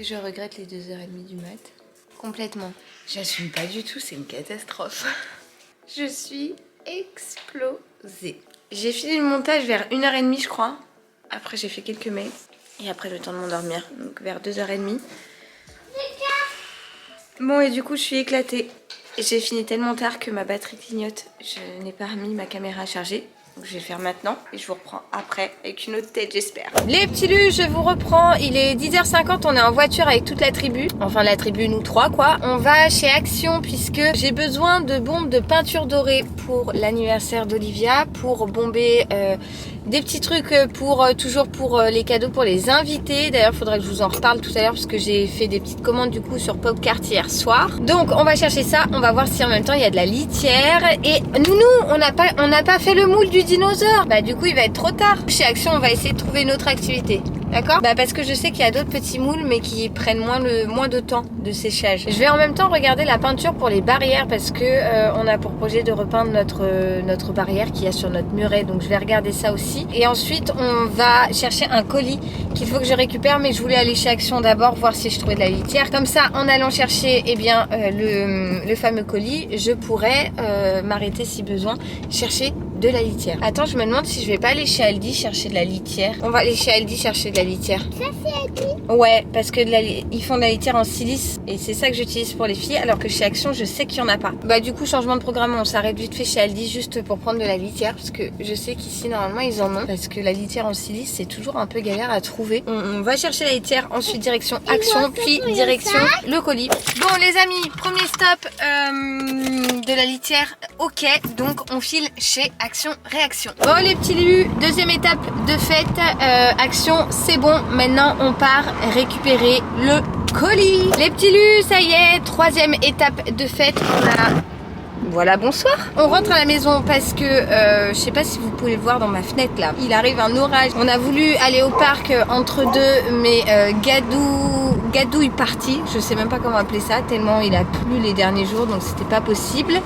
que je regrette les 2h30 du mat? Complètement. J'assume pas du tout, c'est une catastrophe. Je suis explosée. J'ai fini le montage vers 1h30 je crois. Après j'ai fait quelques mails. Et après le temps de m'endormir, donc vers 2h30. Bon et du coup je suis éclatée. J'ai fini tellement tard que ma batterie clignote. Je n'ai pas remis ma caméra à charger. Donc je vais le faire maintenant et je vous reprends après avec une autre tête j'espère. Les petits lus, je vous reprends. Il est 10h50, on est en voiture avec toute la tribu. Enfin la tribu, nous trois quoi. On va chez Action puisque j'ai besoin de bombes de peinture dorée pour l'anniversaire d'Olivia. Pour bomber des petits trucs pour toujours pour les cadeaux pour les invités. D'ailleurs il faudrait que je vous en reparle tout à l'heure parce que j'ai fait des petites commandes du coup sur Popcart hier soir. Donc on va chercher ça, on va voir si en même temps il y a de la litière. Et nous on n'a pas fait le moule du dinosaure. Bah du coup il va être trop tard. Chez Action on va essayer de trouver une autre activité. D'accord? Bah parce que je sais qu'il y a d'autres petits moules mais qui prennent moins de temps de séchage. Je vais en même temps regarder la peinture pour les barrières parce que on a pour projet de repeindre notre barrière qu'il y a sur notre muret. Donc je vais regarder ça aussi. Et ensuite on va chercher un colis qu'il faut que je récupère mais je voulais aller chez Action d'abord voir si je trouvais de la litière. Comme ça en allant chercher le fameux colis je pourrais m'arrêter si besoin chercher de la litière. Attends, je me demande si je vais pas aller chez Aldi chercher de la litière. On va aller chez Aldi chercher de la litière. Ça c'est Aldi? Ouais, parce que ils font de la litière en silice et c'est ça que j'utilise pour les filles alors que chez Action je sais qu'il y en a pas. Bah du coup changement de programme, on s'arrête vite fait chez Aldi juste pour prendre de la litière parce que je sais qu'ici normalement ils en ont parce que la litière en silice c'est toujours un peu galère à trouver. On va chercher la litière, ensuite direction Action puis direction le colis. Bon les amis, premier stop de la litière, ok, donc on file chez Action-Réaction. Bon les petits lus, deuxième étape de fête, Action, c'est bon, maintenant on part récupérer le colis. Les petits lus, ça y est, troisième étape de fête, voilà, bonsoir. On rentre à la maison parce que je sais pas si vous pouvez le voir dans ma fenêtre là. Il arrive un orage. On a voulu aller au parc entre deux, mais Gadou est parti. Je sais même pas comment appeler ça, tellement il a plu les derniers jours, donc c'était pas possible.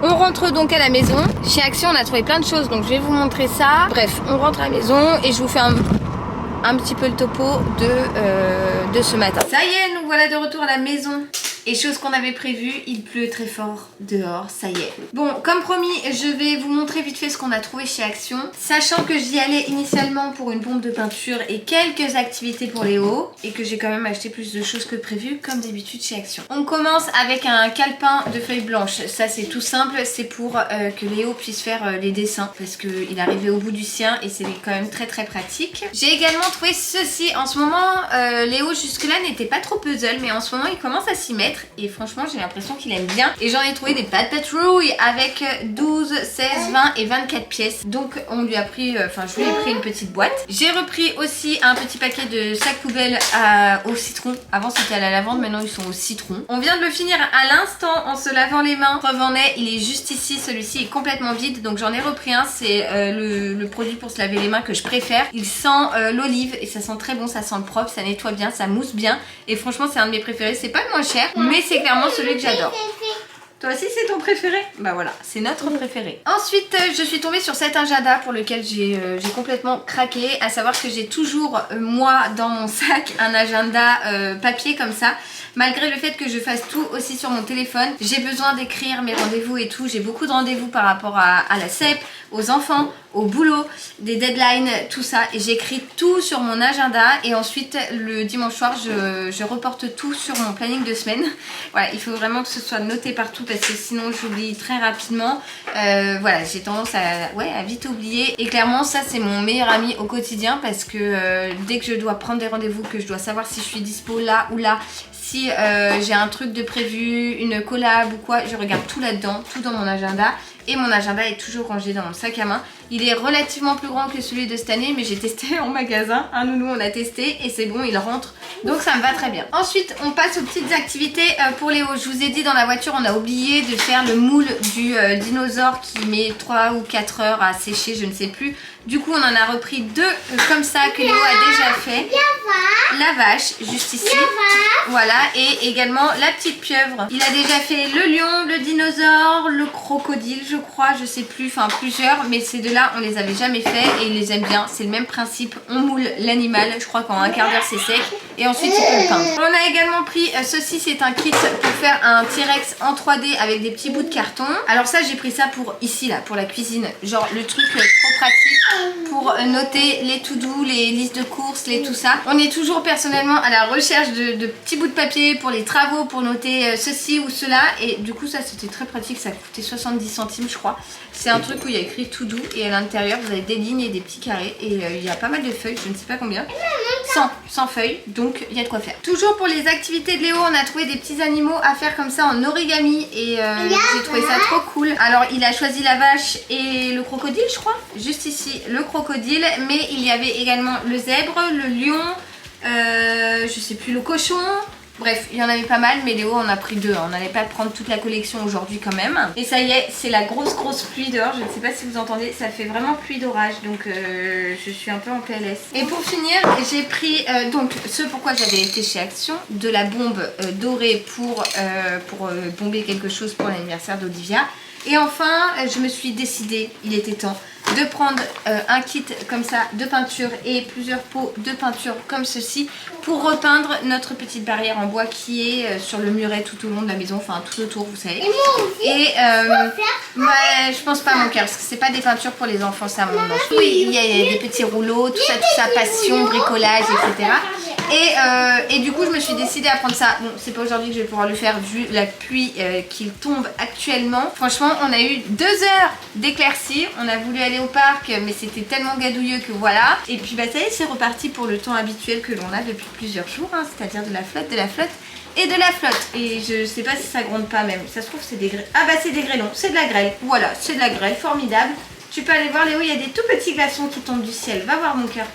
On rentre donc à la maison. Chez Action, on a trouvé plein de choses, donc je vais vous montrer ça. Bref, on rentre à la maison et je vous fais un petit peu le topo de ce matin. Ça y est, nous voilà de retour à la maison. Et chose qu'on avait prévu, il pleut très fort dehors, ça y est. Bon, comme promis, je vais vous montrer vite fait ce qu'on a trouvé chez Action. Sachant que j'y allais initialement pour une bombe de peinture et quelques activités pour Léo. Et que j'ai quand même acheté plus de choses que prévu, comme d'habitude chez Action. On commence avec un calepin de feuilles blanches. Ça c'est tout simple, c'est pour que Léo puisse faire les dessins. Parce qu'il est arrivé au bout du sien et c'est quand même très très pratique. J'ai également trouvé ceci. En ce moment, Léo jusque-là n'était pas trop puzzle, mais en ce moment il commence à s'y mettre. Et franchement j'ai l'impression qu'il aime bien. Et j'en ai trouvé des pâtes patrouille avec 12, 16, 20 et 24 pièces. Donc on lui a pris, je lui ai pris une petite boîte. J'ai repris aussi un petit paquet de sacs poubelles au citron. Avant c'était à la lavande, maintenant ils sont au citron. On vient de le finir à l'instant en se lavant les mains. Preuve en est, il est juste ici, celui-ci est complètement vide. Donc j'en ai repris un, c'est le produit pour se laver les mains que je préfère. Il sent l'olive et ça sent très bon, ça sent le propre, ça nettoie bien, ça mousse bien. Et franchement c'est un de mes préférés, c'est pas le moins cher. Mais c'est clairement celui que j'adore. Toi aussi c'est ton préféré? Bah voilà, c'est notre préféré. Ensuite je suis tombée sur cet agenda pour lequel j'ai complètement craqué. À savoir que j'ai toujours moi dans mon sac un agenda papier comme ça. Malgré le fait que je fasse tout aussi sur mon téléphone, j'ai besoin d'écrire mes rendez-vous et tout. J'ai beaucoup de rendez-vous par rapport à la CEP, aux enfants, au boulot, des deadlines, tout ça. Et j'écris tout sur mon agenda et ensuite le dimanche soir je reporte tout sur mon planning de semaine. Voilà, il faut vraiment que ce soit noté partout parce que sinon j'oublie très rapidement. Voilà, j'ai tendance à vite oublier. Et clairement ça c'est mon meilleur ami au quotidien parce que dès que je dois prendre des rendez-vous, que je dois savoir si je suis dispo là ou là, si j'ai un truc de prévu, une collab ou quoi, je regarde tout là-dedans, tout dans mon agenda. Et mon agenda est toujours rangé dans mon sac à main. Il est relativement plus grand que celui de cette année, mais j'ai testé en magasin. Un nounou, on a testé et c'est bon, il rentre. Donc ça me va très bien. Ensuite, on passe aux petites activités pour Léo. Je vous ai dit dans la voiture, on a oublié de faire le moule du dinosaure qui met 3 ou 4 heures à sécher, je ne sais plus. Du coup, on en a repris deux comme ça que Léo a déjà fait. La vache, juste ici. Voilà, et également la petite pieuvre. Il a déjà fait le lion, le dinosaure, le crocodile, je crois, je sais plus, enfin plusieurs, mais ces deux-là, on les avait jamais fait et ils les aiment bien. C'est le même principe, on moule l'animal, je crois qu'en un quart d'heure c'est sec et ensuite il peut le peindre. On a également pris, ceci c'est un kit pour faire un T-Rex en 3D avec des petits bouts de carton. Alors ça j'ai pris ça pour ici là, pour la cuisine, genre le truc trop pratique pour noter les to-do, les listes de courses, les tout ça. On est toujours personnellement à la recherche de petits bouts de papier pour les travaux, pour noter ceci ou cela et du coup ça c'était très pratique, ça coûtait 70 centimes je crois. C'est un truc où il y a écrit to do et à l'intérieur vous avez des lignes et des petits carrés et il y a pas mal de feuilles, je ne sais pas combien. 100 feuilles, donc il y a de quoi faire. Toujours pour les activités de Léo, on a trouvé des petits animaux à faire comme ça en origami et j'ai trouvé ça trop cool. Alors il a choisi la vache et le crocodile je crois, juste ici le crocodile, mais il y avait également le zèbre, le lion, je sais plus, le cochon. Bref, il y en avait pas mal, mais Léo en a pris deux. On n'allait pas prendre toute la collection aujourd'hui quand même. Et ça y est, c'est la grosse pluie dehors. Je ne sais pas si vous entendez, ça fait vraiment pluie d'orage. Donc je suis un peu en PLS. Et pour finir, j'ai pris donc ce pourquoi j'avais été chez Action, de la bombe dorée pour bomber quelque chose pour l'anniversaire d'Olivia. Et enfin, je me suis décidée, il était temps, de prendre un kit comme ça de peinture et plusieurs pots de peinture comme ceci pour repeindre notre petite barrière en bois qui est sur le muret tout au long de la maison, enfin tout autour vous savez. Et je pense pas mon cœur parce que c'est pas des peintures pour les enfants, ça mon âge. Oui, il y a des petits rouleaux, tout ça, passion, bricolage, etc. Et du coup je me suis décidée à prendre ça. Bon c'est pas aujourd'hui que je vais pouvoir le faire vu la pluie qui tombe actuellement. Franchement on a eu 2 heures d'éclaircie, on a voulu aller au parc mais c'était tellement gadouilleux que voilà. Et puis bah ça y est c'est reparti pour le temps habituel que l'on a depuis plusieurs jours, hein, c'est-à-dire de la flotte et de la flotte. Et je sais pas si ça gronde pas même, ça se trouve c'est des grêlons. Ah bah c'est des grêlons, c'est de la grêle, voilà c'est de la grêle, formidable. Tu peux aller voir Léo, il y a des tout petits glaçons qui tombent du ciel, va voir mon cœur.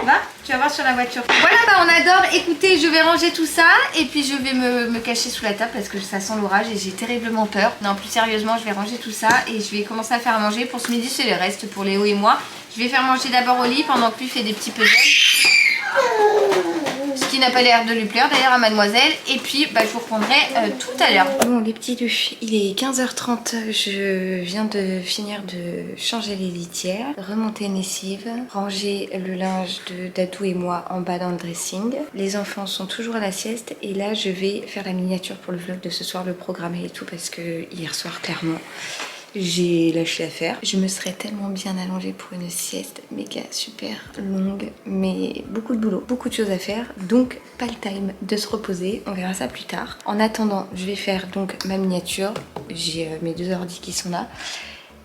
Va, tu vas voir sur la voiture. Voilà, bah on adore. Écoutez, je vais ranger tout ça et puis je vais me cacher sous la table parce que ça sent l'orage et j'ai terriblement peur. Non, plus sérieusement, je vais ranger tout ça et je vais commencer à faire à manger. Pour ce midi, c'est le reste pour Léo et moi. Je vais faire manger d'abord Oli pendant que lui fait des petits puzzles. Ce qui n'a pas l'air de lui plaire d'ailleurs à mademoiselle. Et puis bah, je vous reprendrai tout à l'heure. Bon les petits deux, il est 15h30. Je viens de finir de changer les litières, remonter une lessive, ranger le linge de Dadou et moi en bas dans le dressing. Les enfants sont toujours à la sieste et là je vais faire la miniature pour le vlog de ce soir, le programmer et tout parce que hier soir clairement j'ai lâché l'affaire. Je me serais tellement bien allongée pour une sieste méga super longue, mais beaucoup de boulot, beaucoup de choses à faire, donc pas le time de se reposer, on verra ça plus tard. En attendant, je vais faire donc ma miniature, j'ai mes 2 ordi qui sont là.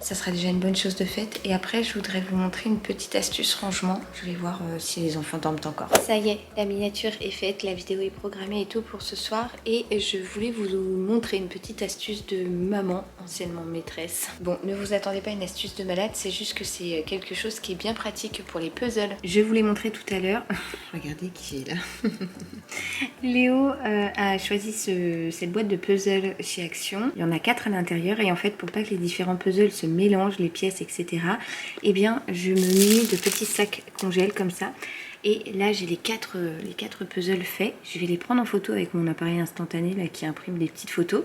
Ça sera déjà une bonne chose de faite. Et après, je voudrais vous montrer une petite astuce rangement. Je vais voir si les enfants dorment encore. Ça y est, la miniature est faite, la vidéo est programmée et tout pour ce soir. Et je voulais vous montrer une petite astuce de maman, anciennement maîtresse. Bon, ne vous attendez pas à une astuce de malade, c'est juste que c'est quelque chose qui est bien pratique pour les puzzles. Je vous l'ai montré tout à l'heure. Regardez qui est là. Léo a choisi cette boîte de puzzles chez Action. Il y en a 4 à l'intérieur et en fait, pour pas que les différents puzzles se mélange les pièces etc, et bien je me munis de petits sacs congèles comme ça. Et là j'ai les quatre puzzles faits. Je vais les prendre en photo avec mon appareil instantané là, qui imprime des petites photos.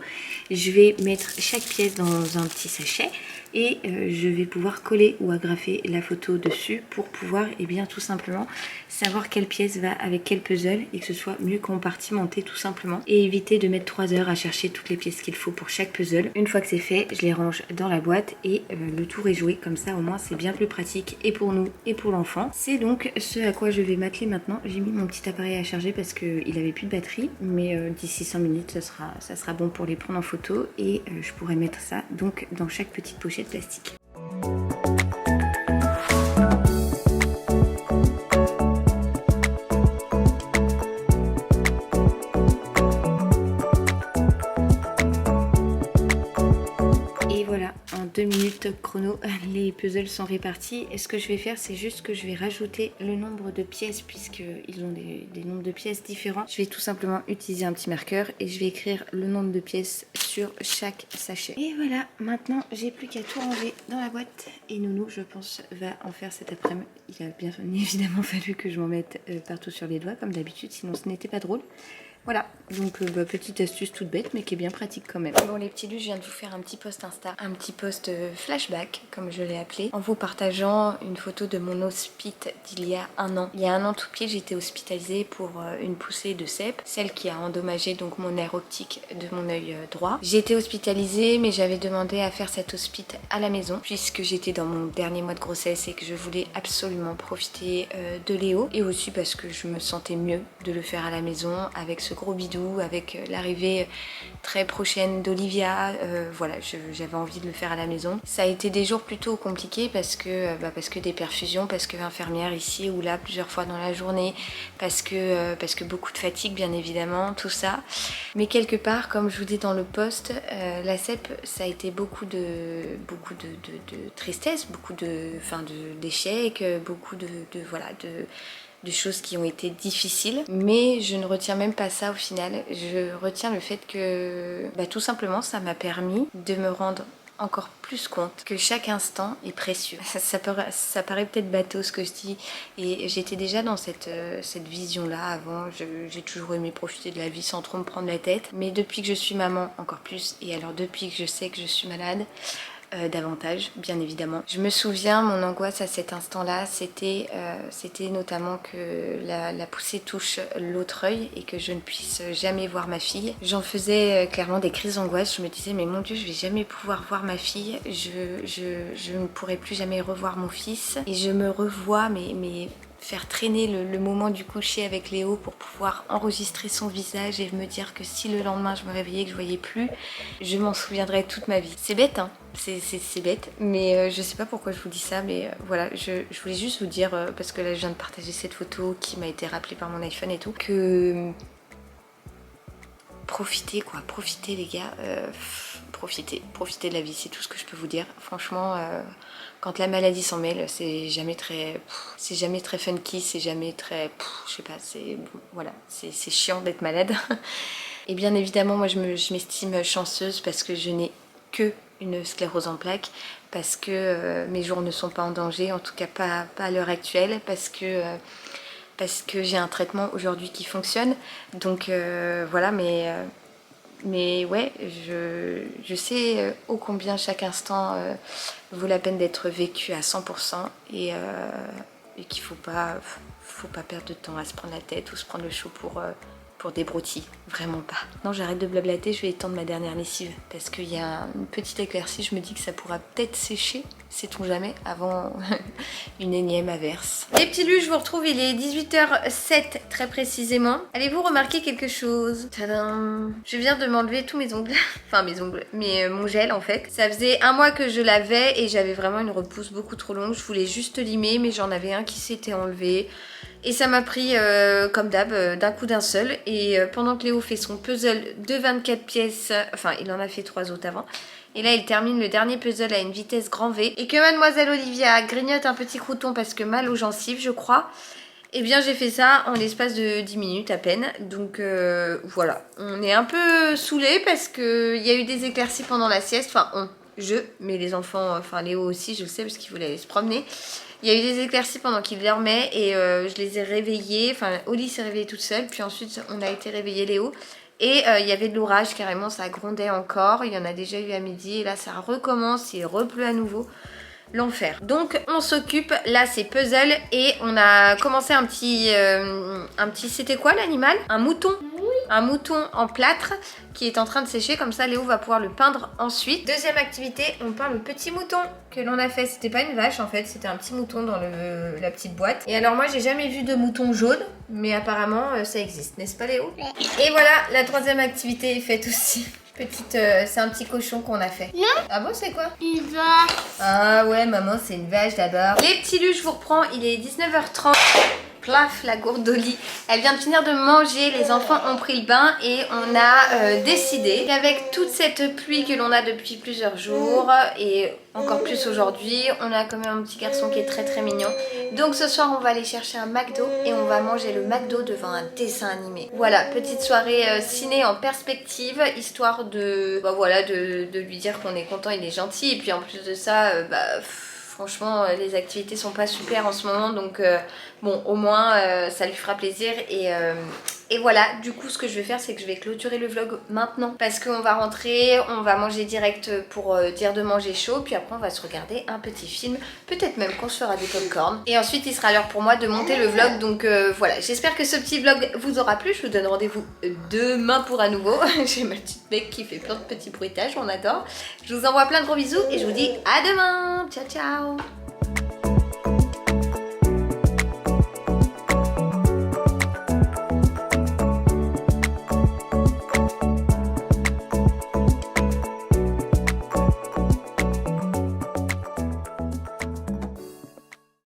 Je vais mettre chaque pièce dans un petit sachet et je vais pouvoir coller ou agrafer la photo dessus pour pouvoir bien tout simplement savoir quelle pièce va avec quel puzzle et que ce soit mieux compartimenté tout simplement, et éviter de mettre 3 heures à chercher toutes les pièces qu'il faut pour chaque puzzle. Une fois que c'est fait, je les range dans la boîte et le tour est joué. Comme ça au moins c'est bien plus pratique et pour nous et pour l'enfant. C'est donc ce à quoi je vais m'atteler maintenant. J'ai mis mon petit appareil à charger parce qu'il avait plus de batterie, mais d'ici 5 minutes ça sera bon pour les prendre en photo et je pourrai mettre ça donc dans chaque petite pochette plastique. Et voilà, en 2 minutes chrono, les puzzles sont répartis. Et ce que je vais faire, c'est juste que je vais rajouter le nombre de pièces puisqu'ils ont des nombres de pièces différents. Je vais tout simplement utiliser un petit marqueur et je vais écrire le nombre de pièces sur chaque sachet. Et voilà, maintenant j'ai plus qu'à tout ranger dans la boîte. Et Nounou, je pense, va en faire cet après-midi. Il a bien évidemment fallu que je m'en mette partout sur les doigts comme d'habitude, sinon ce n'était pas drôle. Voilà, donc petite astuce toute bête mais qui est bien pratique quand même. Bon les petits lus, je viens de vous faire un petit post Insta, un petit post flashback comme je l'ai appelé, en vous partageant une photo de mon hospit d'il y a un an. Il y a un an tout pile, j'étais hospitalisée pour une poussée de cèpe, celle qui a endommagé donc mon nerf optique de mon œil droit. J'ai été hospitalisée mais j'avais demandé à faire cet hospit à la maison puisque j'étais dans mon dernier mois de grossesse et que je voulais absolument profiter de Léo, et aussi parce que je me sentais mieux de le faire à la maison avec ce gros bidou, avec l'arrivée très prochaine d'Olivia. Voilà, j'avais envie de le faire à la maison. Ça a été des jours plutôt compliqués parce que des perfusions, parce que infirmière ici ou là plusieurs fois dans la journée, parce que beaucoup de fatigue bien évidemment, tout ça. Mais quelque part, comme je vous dis dans le post, la CEP, ça a été beaucoup de tristesse, beaucoup d'échecs, beaucoup de choses qui ont été difficiles, mais je ne retiens même pas ça au final. Je retiens le fait que tout simplement ça m'a permis de me rendre encore plus compte que chaque instant est précieux. Ça paraît peut-être bateau ce que je dis, et j'étais déjà dans cette vision-là avant. J'ai toujours aimé profiter de la vie sans trop me prendre la tête, mais depuis que je suis maman encore plus, et alors depuis que je sais que je suis malade, davantage bien évidemment. Je me souviens, mon angoisse à cet instant-là, c'était notamment que la poussée touche l'autre œil et que je ne puisse jamais voir ma fille. J'en faisais clairement des crises d'angoisse. Je me disais mais mon Dieu, je vais jamais pouvoir voir ma fille, je ne pourrai plus jamais revoir mon fils, et je me revois mais faire traîner le moment du coucher avec Léo pour pouvoir enregistrer son visage et me dire que si le lendemain je me réveillais et que je voyais plus, je m'en souviendrai toute ma vie. C'est bête hein, c'est bête, mais je sais pas pourquoi je vous dis ça, mais voilà, je voulais juste vous dire, parce que là je viens de partager cette photo qui m'a été rappelée par mon iPhone et tout, que profitez quoi, profitez les gars, profitez de la vie, c'est tout ce que je peux vous dire. Franchement, quand la maladie s'en mêle, c'est jamais très funky, c'est jamais très, je sais pas, voilà, c'est chiant d'être malade. Et bien évidemment, moi je m'estime chanceuse parce que je n'ai que une sclérose en plaques, parce que mes jours ne sont pas en danger, en tout cas pas à l'heure actuelle, parce que j'ai un traitement aujourd'hui qui fonctionne. Donc voilà, mais ouais, je sais ô combien chaque instant vaut la peine d'être vécu à 100%, et qu'il faut pas perdre de temps à se prendre la tête ou se prendre le chaud pour des broutilles, vraiment pas. Non, j'arrête de blablater, je vais étendre ma dernière lessive parce qu'il y a une petite éclaircie, je me dis que ça pourra peut-être sécher, sait-on jamais, avant une énième averse. Les petits lus, je vous retrouve, il est 18h07 très précisément. Allez-vous remarquer quelque chose? Tadam! Je viens de m'enlever tous mes ongles, enfin mes ongles, mais mon gel en fait. Ça faisait un mois que je l'avais et j'avais vraiment une repousse beaucoup trop longue, je voulais juste limer, mais j'en avais un qui s'était enlevé. Et ça m'a pris, comme d'hab, d'un coup d'un seul. Et pendant que Léo fait son puzzle de 24 pièces, enfin il en a fait 3 autres avant. Et là il termine le dernier puzzle à une vitesse grand V. Et que mademoiselle Olivia grignote un petit crouton parce que mal aux gencives je crois. Et bien j'ai fait ça en l'espace de 10 minutes à peine. Donc voilà, on est un peu saoulés parce qu'il y a eu des éclaircies pendant la sieste. Enfin mais les enfants, enfin Léo aussi je le sais parce qu'il voulait aller se promener. Il y a eu des éclaircies pendant qu'il dormait et je les ai réveillés. Enfin, Oli s'est réveillée toute seule. Puis ensuite, on a été réveiller Léo. Et il y avait de l'orage carrément, ça grondait encore. Il y en a déjà eu à midi. Et là, ça recommence. Il repleut à nouveau. L'enfer. Donc, on s'occupe. Là, c'est puzzle. Et on a commencé un petit c'était quoi l'animal? Un mouton. Un mouton en plâtre qui est en train de sécher, comme ça Léo va pouvoir le peindre ensuite. Deuxième activité, on peint le petit mouton que l'on a fait. C'était pas une vache en fait, c'était un petit mouton dans la petite boîte. Et alors moi j'ai jamais vu de mouton jaune, mais apparemment ça existe, n'est-ce pas Léo? Et voilà, la troisième activité est faite aussi. C'est un petit cochon qu'on a fait. Non. Ah bon, c'est quoi? Une vache. Ah ouais maman, c'est une vache d'abord. Les petits lus, je vous reprends, il est 19h30. Plaf, la gourde Oli. Elle vient de finir de manger, les enfants ont pris le bain et on a décidé qu'avec toute cette pluie que l'on a depuis plusieurs jours et encore plus aujourd'hui, on a quand même un petit garçon qui est très très mignon. Donc ce soir on va aller chercher un McDo et on va manger le McDo devant un dessin animé. Voilà, petite soirée ciné en perspective, histoire de lui dire qu'on est content, il est gentil. Et puis en plus de ça, franchement, les activités sont pas super en ce moment, donc bon, au moins ça lui fera plaisir Et voilà, du coup ce que je vais faire c'est que je vais clôturer le vlog maintenant parce qu'on va rentrer, on va manger direct pour dire de manger chaud, puis après on va se regarder un petit film, peut-être même qu'on se fera des popcorn. Et ensuite il sera l'heure pour moi de monter le vlog, donc voilà, j'espère que ce petit vlog vous aura plu. Je vous donne rendez-vous demain pour un nouveau. J'ai ma petite bec qui fait plein de petits bruitages, on adore. Je vous envoie plein de gros bisous et je vous dis à demain. Ciao ciao.